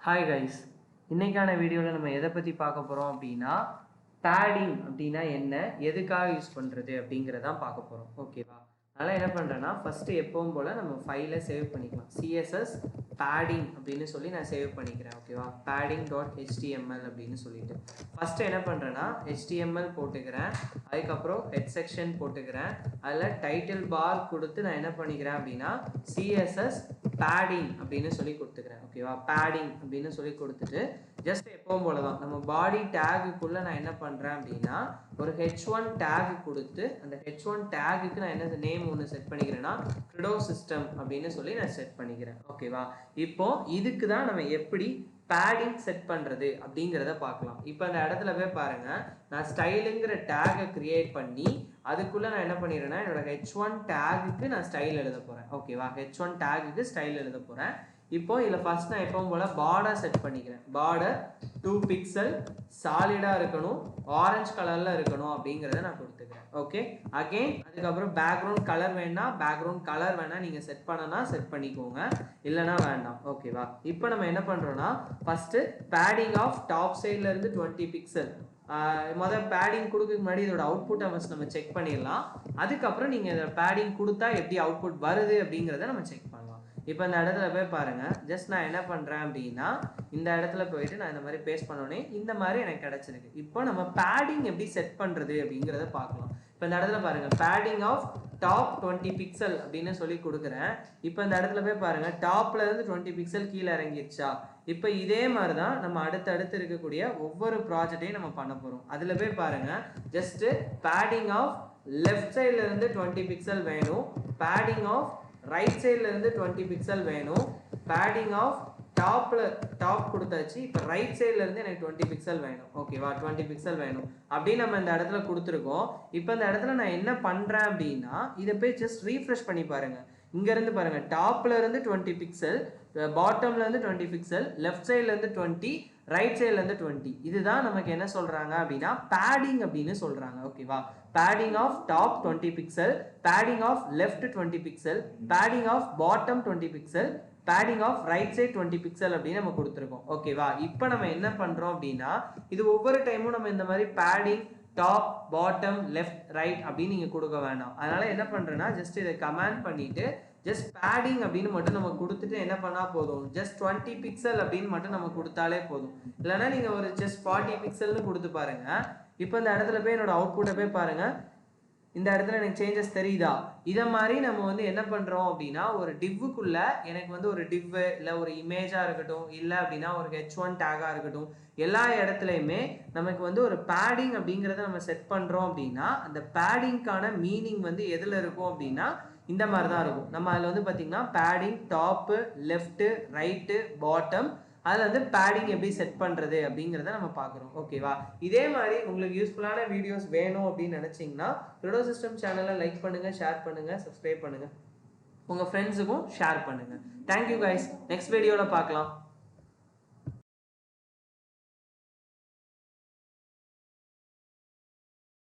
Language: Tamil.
ஹாய் கைஸ், இன்னைக்கான வீடியோவில் நம்ம எதை பற்றி பார்க்க போகிறோம் அப்படின்னா பேடிங் அப்படின்னா என்ன, எதுக்காக யூஸ் பண்ணுறது அப்படிங்கிறதான் பார்க்க போகிறோம். ஓகேவா? அதனால் என்ன பண்ணுறேன்னா ஃபஸ்ட்டு எப்பவும் போல் நம்ம ஃபைலை சேவ் பண்ணிக்கலாம். சிஎஸ்எஸ் பேடிங் அப்படின்னு சொல்லி நான் சேவ் பண்ணிக்கிறேன். ஓகேவா? padding.html அப்படின்னு சொல்லிட்டு ஃபஸ்ட்டு என்ன பண்ணுறேன்னா HTML போட்டுக்கிறேன், அதுக்கப்புறம் ஹெட் செக்ஷன் போட்டுக்கிறேன், அதில் டைட்டில் பார் கொடுத்து நான் என்ன பண்ணிக்கிறேன் அப்படின்னா சிஎஸ்எஸ் பேடிங் அப்படின்னு சொல்லி கொடுத்துக்கிறேன். ஓகேவா? பேடிங் அப்படின்னு சொல்லி கொடுத்துட்டு ஜஸ்ட் எப்பவும் போல தான் நம்ம பாடி டேகுக்குள்ளே நான் என்ன பண்ணுறேன் அப்படின்னா ஒரு h1 டேக் கொடுத்து அந்த h1 டேகுக்கு நான் என்ன நேம் ஒன்று செட் பண்ணிக்கிறேன்னா கிரிடோ சிஸ்டம் அப்படின்னு சொல்லி நான் செட் பண்ணிக்கிறேன். ஓகேவா? இப்போ இதுக்கு தான் நம்ம எப்படி பேடிங் செட் பண்ணுறது அப்படிங்கிறத பார்க்கலாம். இப்போ அந்த இடத்துல போய் பாருங்க, நான் ஸ்டைலுங்கிற டேகை கிரியேட் பண்ணி அதுக்குள்ளே நான் என்ன பண்ணிடுறேன்னா என்னோட h1 டேகுக்கு நான் ஸ்டைல் எழுத போகிறேன். ஓகேவா? h1 டேகுக்கு ஸ்டைல் எழுத போகிறேன். இப்போ இதில் ஃபர்ஸ்ட் நான் எப்பவும் போல் பார்டர் செட் பண்ணிக்கிறேன். பார்டர் 2 பிக்சல் சாலிடாக இருக்கணும், ஆரஞ்சு கலரில் இருக்கணும் அப்படிங்கிறத நான் கொடுத்துக்கிறேன். ஓகே, அகெயின் அதுக்கப்புறம் பேக்ரவுண்ட் கலர் வேணா பேக்ரவுண்ட் கலர் வேணா நீங்கள் செட் பண்ணனா செட் பண்ணிக்கோங்க, இல்லைனா வேண்டாம். ஓகேவா? இப்போ நம்ம என்ன பண்ணுறோன்னா ஃபஸ்ட்டு பேடிங் ஆஃப் டாப் சைட்லேருந்து 20 பிக்சல் முதல் பேடிங் கொடுக்க முன்னாடி இதோட அவுட்புட்டை நம்ம செக் பண்ணிடலாம். அதுக்கப்புறம் நீங்கள் இதை பேடிங் கொடுத்தா எப்படி அவுட்புட் வருது அப்படிங்கிறத நம்ம செக் பண்ணலாம். இப்போ இந்த இடத்துல போய் பாருங்கள், ஜஸ்ட் நான் என்ன பண்ணுறேன் அப்படின்னா இந்த இடத்துல போயிட்டு நான் இந்த மாதிரி பேஸ்ட் பண்ணோன்னே இந்த மாதிரி எனக்கு கிடச்சிருக்கு. இப்போ நம்ம பேடிங் எப்படி செட் பண்ணுறது அப்படிங்கிறத பார்க்கலாம். இப்போ இந்த இடத்துல பாருங்கள், பேடிங் ஆஃப் டாப் 20 பிக்சல் அப்படின்னு சொல்லி கொடுக்குறேன். இப்போ இந்த இடத்துல போய் பாருங்கள், டாப்ல இருந்து 20 பிக்சல் கீழே இறங்கிடுச்சா? இப்போ இதே மாதிரி தான் நம்ம அடுத்தடுத்து இருக்கக்கூடிய ஒவ்வொரு ப்ராஜெக்டையும் நம்ம பண்ண போகிறோம். அதில் போய் பாருங்கள், ஜஸ்ட்டு பேடிங் ஆஃப் லெஃப்ட் சைடில் இருந்து 20 பிக்சல் வேணும், பேடிங் ஆஃப் ரைட் சைடில் இருந்து 20 பிக்சல் வேணும், பேடிங் ஆஃப் டாப் கொடுத்தாச்சு. இப்போ ரைட் சைடில் இருந்து எனக்கு 20 பிக்சல் வேணும். ஓகேவா? 20 பிக்சல் வேணும் அப்படின்னு நம்ம இந்த இடத்துல கொடுத்துருக்கோம். இப்போ இந்த இடத்துல நான் என்ன பண்ணுறேன் அப்படின்னா இதை போய் ஜஸ்ட் ரீஃப்ரெஷ் பண்ணி பாருங்கள். இங்கேருந்து பாருங்கள், டாப்ல இருந்து 20 பிக்சல், பாட்டம்ல இருந்து 20 பிக்சல், லெஃப்ட் சைட்ல இருந்து 20, ரைட் சைட்ல இருந்து 20. இதுதான் நமக்கு என்ன சொல்றாங்க அப்படின்னா பேடிங் அப்படின்னு சொல்றாங்க. ஓகேவா? Padding of top 20 pixel, padding of left 20 pixel, padding of bottom 20 pixel, padding of right side 20 pixel அப்படின்னு நம்ம கொடுத்துருக்கோம். ஓகேவா? இப்போ நம்ம என்ன பண்றோம் அப்படின்னா இது ஒவ்வொரு டைமும் நம்ம இந்த மாதிரி padding top bottom left right அப்படின்னு நீங்க கொடுக்க வேண்டாம். அதனால என்ன பண்றேன்னா ஜஸ்ட் இதை கமெண்ட் பண்ணிட்டு ஜஸ்ட் பேடிங் அப்படின்னு மட்டும் நம்ம கொடுத்துட்டு என்ன பண்ணா போதும், ஜஸ்ட் 20 பிக்சல் அப்படின்னு மட்டும் நம்ம கொடுத்தாலே போதும். இல்லைன்னா நீங்க ஒரு ஜஸ்ட் 40 பிக்சல்னு கொடுத்து பாருங்க. இப்போ இந்த இடத்துல போய் என்னோட அவுட்புட்டை போய் பாருங்க, இந்த இடத்துல எனக்கு சேஞ்சஸ் தெரியுதா? இதை மாதிரி நம்ம வந்து என்ன பண்ணுறோம் அப்படின்னா ஒரு டிவ்வுக்குள்ள எனக்கு வந்து ஒரு டிவ் இல்லை ஒரு இமேஜாக இருக்கட்டும், இல்லை அப்படின்னா ஒரு h1 டேகாக இருக்கட்டும், எல்லா இடத்துலையுமே நமக்கு வந்து ஒரு பேடிங் அப்படிங்கிறத நம்ம செட் பண்ணுறோம் அப்படின்னா அந்த பேடிங்கான மீனிங் வந்து எதில் இருக்கும் அப்படின்னா இந்த மாதிரி தான் இருக்கும். நம்ம அதில் வந்து பார்த்திங்கன்னா padding top left right bottom, அதில் வந்து பேடிங் எப்படி செட் பண்ணுறது அப்படிங்கிறத நம்ம பார்க்குறோம். ஓகேவா? இதே மாதிரி உங்களுக்கு யூஸ்ஃபுல்லான வீடியோஸ் வேணும் அப்படின்னு நினச்சிங்கன்னா கிரிடோ சிஸ்டம் சேனலை லைக் பண்ணுங்கள், ஷேர் பண்ணுங்கள், சப்ஸ்கிரைப் பண்ணுங்கள், உங்கள் ஃப்ரெண்ட்ஸுக்கும் ஷேர் பண்ணுங்கள். தேங்க்யூ கைஸ், நெக்ஸ்ட் வீடியோவில் பார்க்கலாம்.